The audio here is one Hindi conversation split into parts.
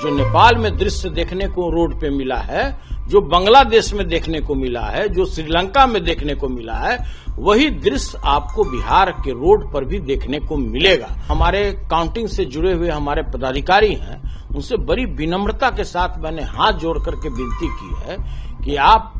जो नेपाल में दृश्य देखने को रोड पे मिला है, जो बांग्लादेश में देखने को मिला है, जो श्रीलंका में देखने को मिला है, वही दृश्य आपको बिहार के रोड पर भी देखने को मिलेगा। हमारे काउंटिंग से जुड़े हुए हमारे पदाधिकारी हैं, उनसे बड़ी विनम्रता के साथ मैंने हाथ जोड़ करके विनती की है कि आप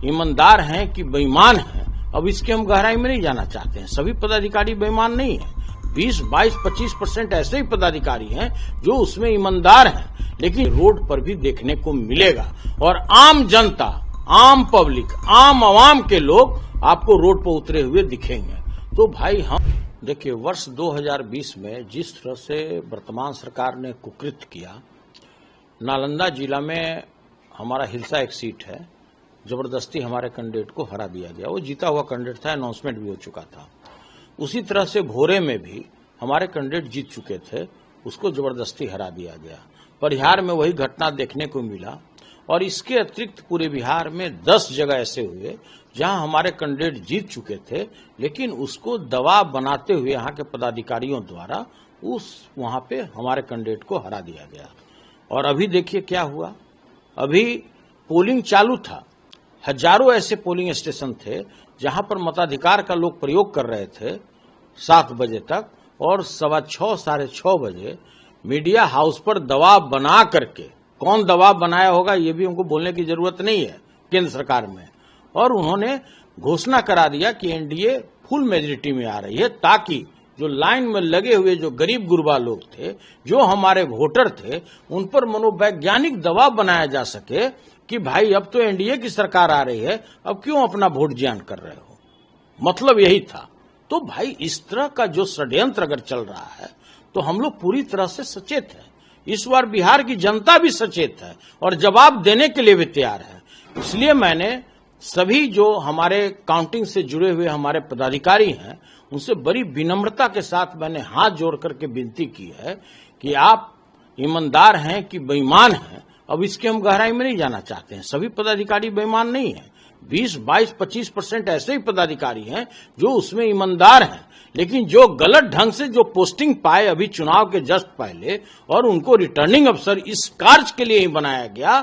ईमानदार हैं कि बेईमान हैं। अब इसके हम गहराई में नहीं जाना चाहते हैं। सभी पदाधिकारी बेईमान नहीं है। 20, 22, 25% ऐसे ही पदाधिकारी हैं जो उसमें ईमानदार हैं, लेकिन रोड पर भी देखने को मिलेगा और आम जनता, आम पब्लिक, आम आवाम के लोग आपको रोड पर उतरे हुए दिखेंगे। तो भाई हम देखिए, वर्ष 2020 में जिस तरह से वर्तमान सरकार ने कुकृत्य किया, नालंदा जिला में हमारा हिलसा एक सीट है, जबरदस्ती हमारे कैंडिडेट को हरा दिया गया। वो जीता हुआ कैंडिडेट था, अनाउंसमेंट भी हो चुका था। उसी तरह से भोरे में भी हमारे कैंडिडेट जीत चुके थे, उसको जबरदस्ती हरा दिया गया। परिहार में वही घटना देखने को मिला और इसके अतिरिक्त पूरे बिहार में 10 जगह ऐसे हुए जहां हमारे कैंडिडेट जीत चुके थे, लेकिन उसको दबाव बनाते हुए यहाँ के पदाधिकारियों द्वारा वहां पे हमारे कैंडिडेट को हरा दिया गया। और अभी देखिए क्या हुआ। अभी पोलिंग चालू था, हजारों ऐसे पोलिंग स्टेशन थे जहां पर मताधिकार का लोग प्रयोग कर रहे थे 7 बजे तक, और 6:15, 6:30 बजे मीडिया हाउस पर दबाव बना करके, कौन दबाव बनाया होगा ये भी उनको बोलने की जरूरत नहीं है केंद्र सरकार में, और उन्होंने घोषणा करा दिया कि एनडीए फुल मेजोरिटी में आ रही है, ताकि जो लाइन में लगे हुए जो गरीब गुरबा लोग थे, जो हमारे वोटर थे, उन पर मनोवैज्ञानिक दबाव बनाया जा सके कि भाई अब तो एनडीए की सरकार आ रही है, अब क्यों अपना वोट जियान कर रहे हो। मतलब यही था। तो भाई इस तरह का जो षड्यंत्र अगर चल रहा है तो हम लोग पूरी तरह से सचेत हैं। इस बार बिहार की जनता भी सचेत है और जवाब देने के लिए भी तैयार है। इसलिए मैंने सभी जो हमारे काउंटिंग से जुड़े हुए हमारे पदाधिकारी हैं, उनसे बड़ी विनम्रता के साथ मैंने हाथ जोड़ करके विनती की है कि आप ईमानदार हैं कि बेईमान हैं। अब इसके हम गहराई में नहीं जाना चाहते हैं। सभी पदाधिकारी बेईमान नहीं है। 20, 22, 25% ऐसे ही पदाधिकारी हैं जो उसमें ईमानदार हैं, लेकिन जो गलत ढंग से जो पोस्टिंग पाए अभी चुनाव के जस्ट पहले, और उनको रिटर्निंग अफसर इस कार्य के लिए ही बनाया गया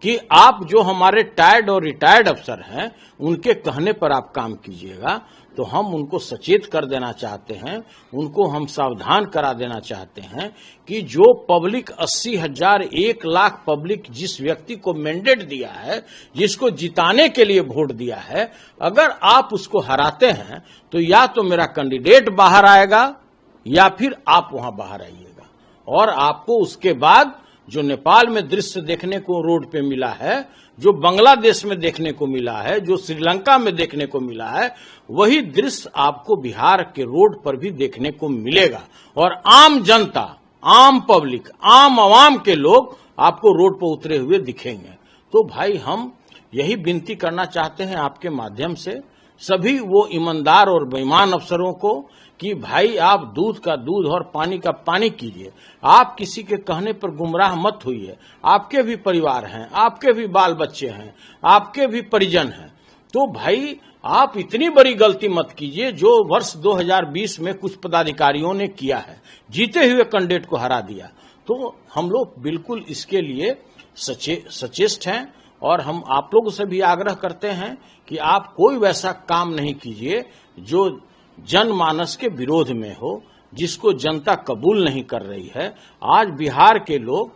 कि आप जो हमारे टायर्ड और रिटायर्ड अफसर हैं उनके कहने पर आप काम कीजिएगा। तो हम उनको सचेत कर देना चाहते हैं, उनको हम सावधान करा देना चाहते हैं कि जो पब्लिक 80,000, 1 लाख पब्लिक जिस व्यक्ति को मैंडेट दिया है, जिसको जिताने के लिए वोट दिया है, अगर आप उसको हराते हैं तो या तो मेरा कैंडिडेट बाहर आएगा या फिर आप वहां बाहर आइएगा। और आपको उसके बाद जो नेपाल में दृश्य देखने को रोड पे मिला है, जो बांग्लादेश में देखने को मिला है, जो श्रीलंका में देखने को मिला है, वही दृश्य आपको बिहार के रोड पर भी देखने को मिलेगा। और आम जनता, आम पब्लिक, आम आवाम के लोग आपको रोड पर उतरे हुए दिखेंगे। तो भाई हम यही विनती करना चाहते हैं आपके माध्यम से सभी वो ईमानदार और बेईमान अफसरों को कि भाई आप दूध का दूध और पानी का पानी कीजिए। आप किसी के कहने पर गुमराह मत होइए। आपके भी परिवार हैं, आपके भी बाल बच्चे हैं, आपके भी परिजन हैं। तो भाई आप इतनी बड़ी गलती मत कीजिए जो वर्ष 2020 में कुछ पदाधिकारियों ने किया है, जीते हुए कैंडिडेट को हरा दिया। तो हम लोग बिल्कुल इसके लिए सचेत हैं और हम आप लोगों से भी आग्रह करते हैं कि आप कोई वैसा काम नहीं कीजिए जो जनमानस के विरोध में हो, जिसको जनता कबूल नहीं कर रही है। आज बिहार के लोग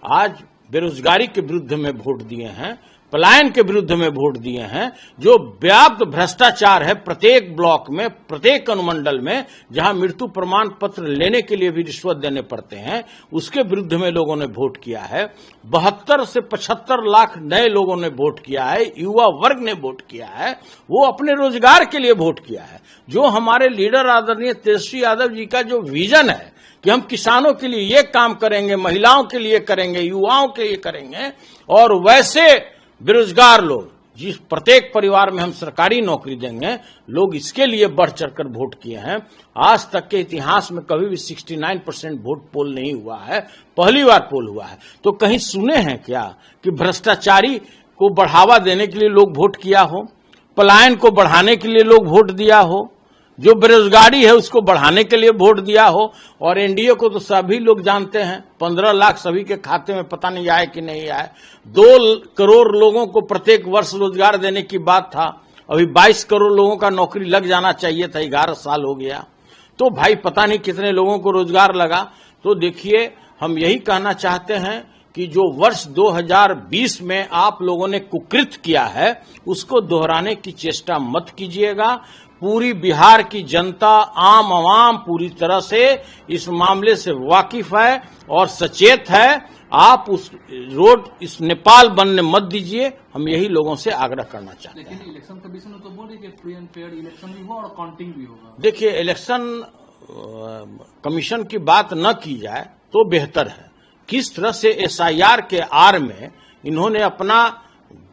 आज बेरोजगारी के विरुद्ध में वोट दिए हैं, पलायन के विरुद्ध में वोट दिए हैं, जो व्याप्त भ्रष्टाचार है प्रत्येक ब्लॉक में, प्रत्येक अनुमंडल में, जहां मृत्यु प्रमाण पत्र लेने के लिए भी रिश्वत देने पड़ते हैं, उसके विरुद्ध में लोगों ने वोट किया है। 72 से 75 लाख नए लोगों ने वोट किया है, युवा वर्ग ने वोट किया है, वो अपने रोजगार के लिए वोट किया है। जो हमारे लीडर आदरणीय तेजस्वी यादव जी का जो विजन है कि हम किसानों के लिए ये काम करेंगे, महिलाओं के लिए करेंगे, युवाओं के लिए करेंगे, और वैसे बेरोजगार लोग जिस प्रत्येक परिवार में हम सरकारी नौकरी देंगे, लोग इसके लिए बढ़ चढ़कर वोट किए हैं। आज तक के इतिहास में कभी भी 69% वोट पोल नहीं हुआ है, पहली बार पोल हुआ है। तो कहीं सुने हैं क्या कि भ्रष्टाचारी को बढ़ावा देने के लिए लोग वोट किया हो, पलायन को बढ़ाने के लिए लोग वोट दिया हो, जो बेरोजगारी है उसको बढ़ाने के लिए वोट दिया हो। और एनडीए को तो सभी लोग जानते हैं, 15 लाख सभी के खाते में पता नहीं आए कि नहीं आए। 2 करोड़ लोगों को प्रत्येक वर्ष रोजगार देने की बात था, अभी 22 करोड़ लोगों का नौकरी लग जाना चाहिए था, 11 साल हो गया। तो भाई पता नहीं कितने लोगों को रोजगार लगा। तो देखिए, हम यही कहना चाहते हैं कि जो वर्ष 2020 में आप लोगों ने कुकृत किया है उसको दोहराने की चेष्टा मत कीजिएगा। पूरी बिहार की जनता, आम आवाम पूरी तरह से इस मामले से वाकिफ है और सचेत है। आप उस रोड इस नेपाल बनने मत दीजिए, हम यही लोगों से आग्रह करना चाहते हैं। लेकिन इलेक्शन कमीशन तो बोल रही है कि फ्री एंड फेयर इलेक्शन भी होगा और काउंटिंग भी होगा। देखिए, इलेक्शन कमीशन की बात न की जाए तो बेहतर है। किस तरह से एसआईआर के आड़ में इन्होंने अपना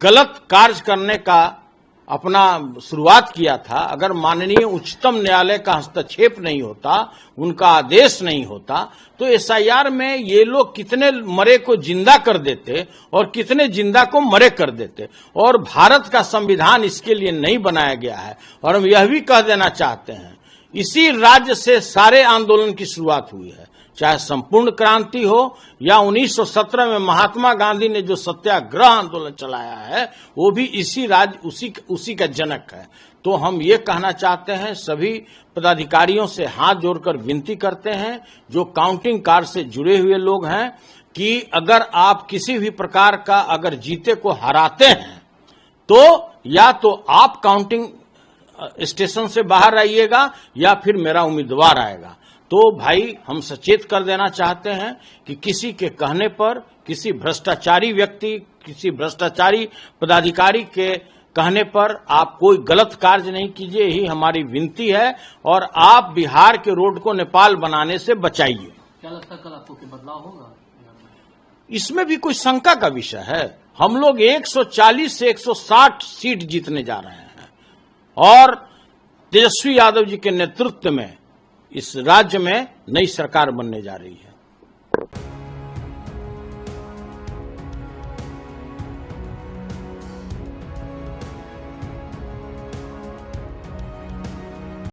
गलत कार्य करने का अपना शुरुआत किया था, अगर माननीय उच्चतम न्यायालय का हस्तक्षेप नहीं होता, उनका आदेश नहीं होता, तो एसआईआर में ये लोग कितने मरे को जिंदा कर देते और कितने जिंदा को मरे कर देते। और भारत का संविधान इसके लिए नहीं बनाया गया है। और हम यह भी कह देना चाहते हैं, इसी राज्य से सारे आंदोलन की शुरुआत हुई है, चाहे संपूर्ण क्रांति हो या 1917 में महात्मा गांधी ने जो सत्याग्रह आंदोलन चलाया है, वो भी इसी राज्य उसी का जनक है। तो हम ये कहना चाहते हैं, सभी पदाधिकारियों से हाथ जोड़कर विनती करते हैं, जो काउंटिंग कार्ड से जुड़े हुए लोग हैं, कि अगर आप किसी भी प्रकार का अगर जीते को हराते हैं तो या तो आप काउंटिंग स्टेशन से बाहर आइएगा या फिर मेरा उम्मीदवार आएगा। तो भाई, हम सचेत कर देना चाहते हैं कि किसी के कहने पर, किसी भ्रष्टाचारी व्यक्ति, किसी भ्रष्टाचारी पदाधिकारी के कहने पर आप कोई गलत कार्य नहीं कीजिए, यही हमारी विनती है। और आप बिहार के रोड को नेपाल बनाने से बचाइए। क्या लगता है कल आपको कि बदलाव होगा? इसमें भी कोई शंका का विषय है। हम लोग 140 से 160 सीट जीतने जा रहे हैं और तेजस्वी यादव जी के नेतृत्व में इस राज्य में नई सरकार बनने जा रही है।